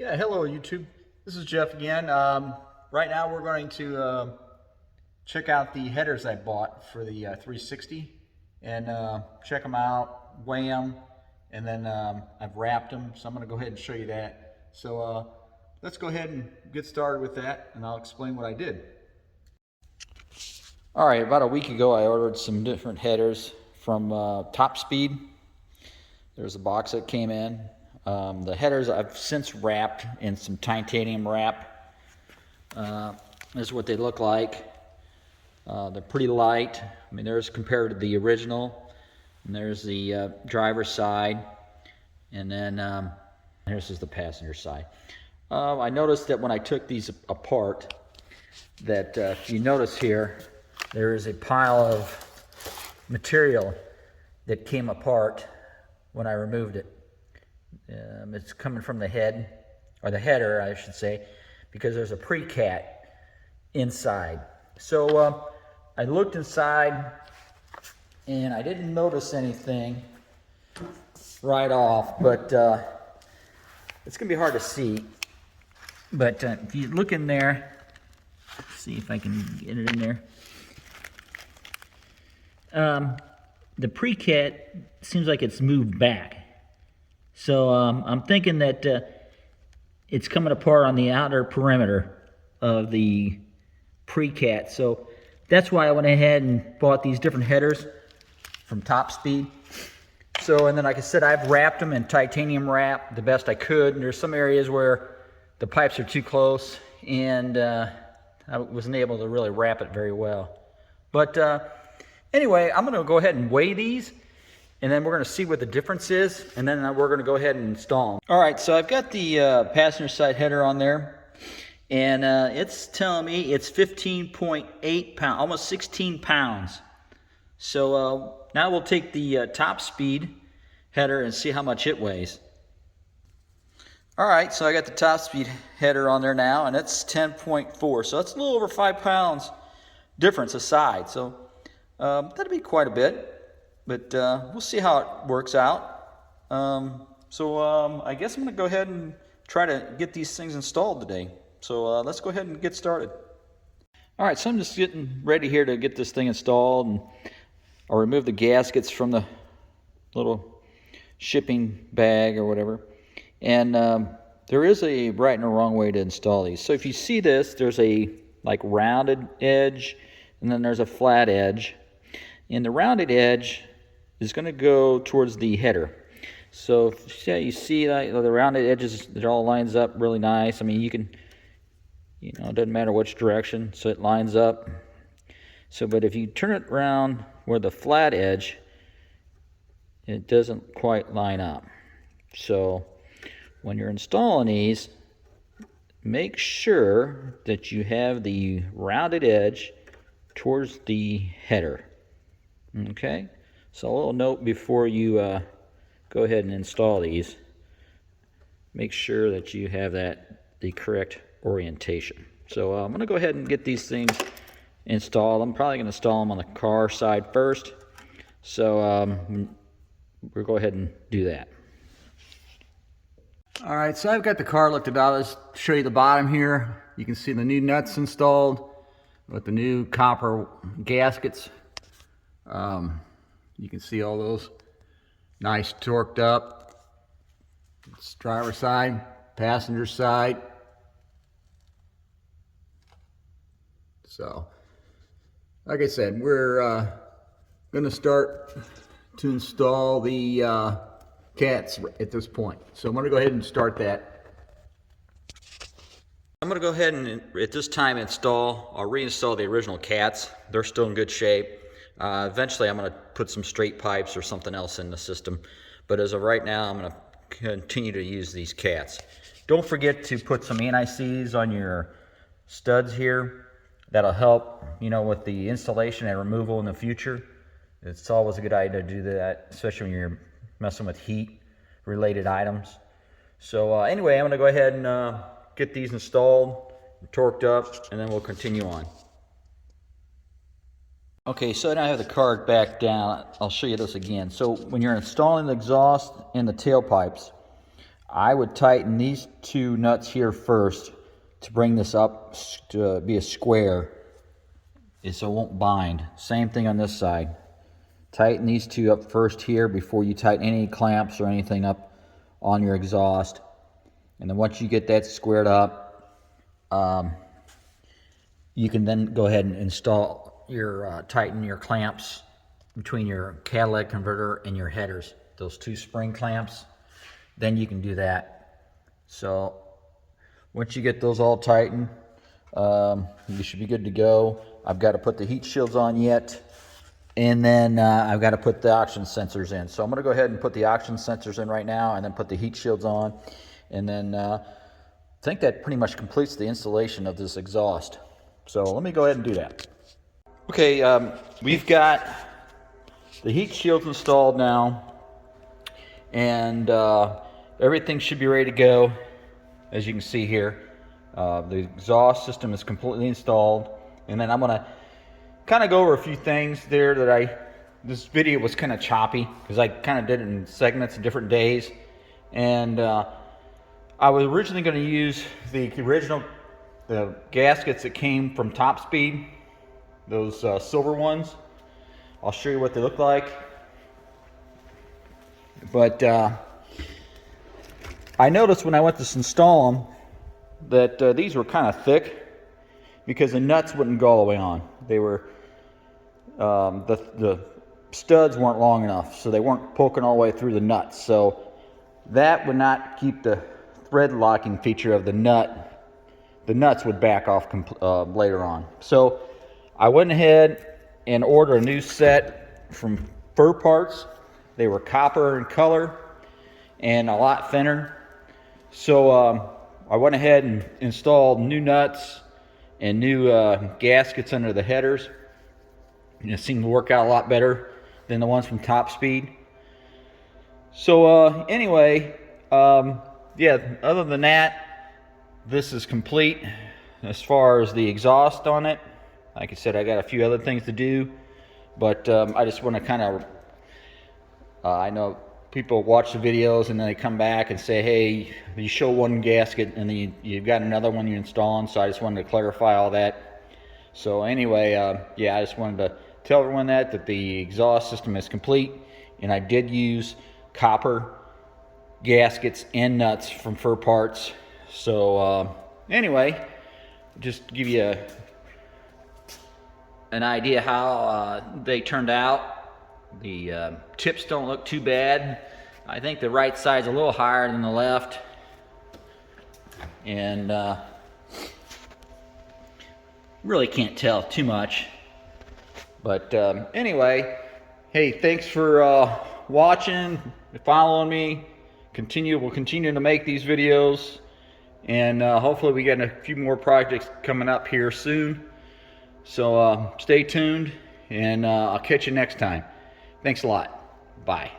Yeah, hello YouTube. This is Jeff again. Right now we're going to check out the headers I bought for the 360 and check them out, weigh them, and then I've wrapped them. So I'm going to go ahead and show you that. So let's go ahead and get started with that, and I'll explain what I did. All right, about a week ago I ordered some different headers from TopSpeed. There's a box that came in. The headers I've since wrapped in some titanium wrap. This is what they look like. They're pretty light. I mean, there's compared to the original. And there's the driver's side. And then here's the passenger side. I noticed that when I took these apart, that if you notice here, there is a pile of material that came apart when I removed it. It's coming from the head, or the header I should say, because there's a pre-cat inside. So I looked inside and I didn't notice anything right off, but it's gonna be hard to see. But if you look in there, see if I can get it in there. The pre-cat seems like it's moved back. So I'm thinking that it's coming apart on the outer perimeter of the pre-cat. So that's why I went ahead and bought these different headers from TopSpeed. So, and then like I said, I've wrapped them in titanium wrap the best I could. And there's some areas where the pipes are too close and I wasn't able to really wrap it very well. But anyway, I'm gonna go ahead and weigh these, and then we're going to see what the difference is, and then we're going to go ahead and install them. All right, so I've got the passenger side header on there, and it's telling me it's 15.8 pounds, almost 16 pounds. So now we'll take the TopSpeed header and see how much it weighs. All right, so I got the TopSpeed header on there now, and it's 10.4, so that's a little over 5 pounds difference aside. So that'd be quite a bit. But we'll see how it works out. I guess I'm going to go ahead and try to get these things installed today. So let's go ahead and get started. All right, so I'm just getting ready here to get this thing installed. And I'll remove the gaskets from the little shipping bag or whatever. And there is a right and a wrong way to install these. So if you see this, there's a like rounded edge, and then there's a flat edge. And the rounded edge is going to go towards the header. So you see the rounded edges, it all lines up really nice. I mean, you can, it doesn't matter which direction, so it lines up. So, but if you turn it around where the flat edge, it doesn't quite line up. So when you're installing these, make sure that you have the rounded edge towards the header. Okay? So a little note before you go ahead and install these. Make sure that you have the correct orientation. So I'm going to go ahead and get these things installed. I'm probably going to install them on the car side first. So we'll go ahead and do that. All right, so I've got the car lifted out. Let's show you the bottom here. You can see the new nuts installed with the new copper gaskets. You can see all those nice torqued up. It's driver side, passenger side. So, like I said, we're going to start to install the cats at this point. So I'm going to go ahead and start that. I'm going to go ahead and at this time reinstall the original cats. They're still in good shape. Eventually I'm going to put some straight pipes or something else in the system, but as of right now I'm going to continue to use these cats. Don't forget to put some anti-seize on your studs here. That'll help, with the installation and removal in the future. It's always a good idea to do that, especially when you're messing with heat related items. So anyway, I'm going to go ahead and get these installed, torqued up, and then we'll continue on. Okay, so now I have the car back down. I'll show you this again. So when you're installing the exhaust and the tailpipes, I would tighten these two nuts here first to bring this up to be a square, so it won't bind. Same thing on this side. Tighten these two up first here before you tighten any clamps or anything up on your exhaust. And then once you get that squared up, you can then go ahead and install your tighten your clamps between your catalytic converter and your headers, those two spring clamps. Then you can do that. So once you get those all tightened, you should be good to go. I've got to put the heat shields on yet, and then I've got to put the oxygen sensors in. So I'm going to go ahead and put the oxygen sensors in right now, and then put the heat shields on, and then I think that pretty much completes the installation of this exhaust. So let me go ahead and do that. Okay, we've got the heat shields installed now, and everything should be ready to go. As you can see here, the exhaust system is completely installed, and then I'm going to kind of go over a few things there that this video was kind of choppy because I kind of did it in segments in different days, and I was originally going to use the gaskets that came from TopSpeed, those silver ones. I'll show you what they look like. But I noticed when I went to install them that these were kind of thick because the nuts wouldn't go all the way on. They were the studs weren't long enough, so they weren't poking all the way through the nuts. So that would not keep the thread locking feature of the nut. The nuts would back off later on. So I went ahead and ordered a new set from Fur Parts. They were copper in color and a lot thinner. So I went ahead and installed new nuts and new gaskets under the headers. And it seemed to work out a lot better than the ones from TopSpeed. So anyway, yeah, other than that, this is complete as far as the exhaust on it. Like I said, I got a few other things to do, but I just want to kind of, I know people watch the videos and then they come back and say, hey, you show one gasket and then you've got another one you're installing, so I just wanted to clarify all that. So anyway, yeah, I just wanted to tell everyone that the exhaust system is complete, and I did use copper gaskets and nuts from Fur Parts. So anyway, just to give you an idea how they turned out. The tips don't look too bad. I think the right side's a little higher than the left, and really can't tell too much. But anyway, hey, thanks for watching, following me. We'll continue to make these videos, and hopefully we get a few more projects coming up here soon. So stay tuned, and I'll catch you next time. Thanks a lot. Bye.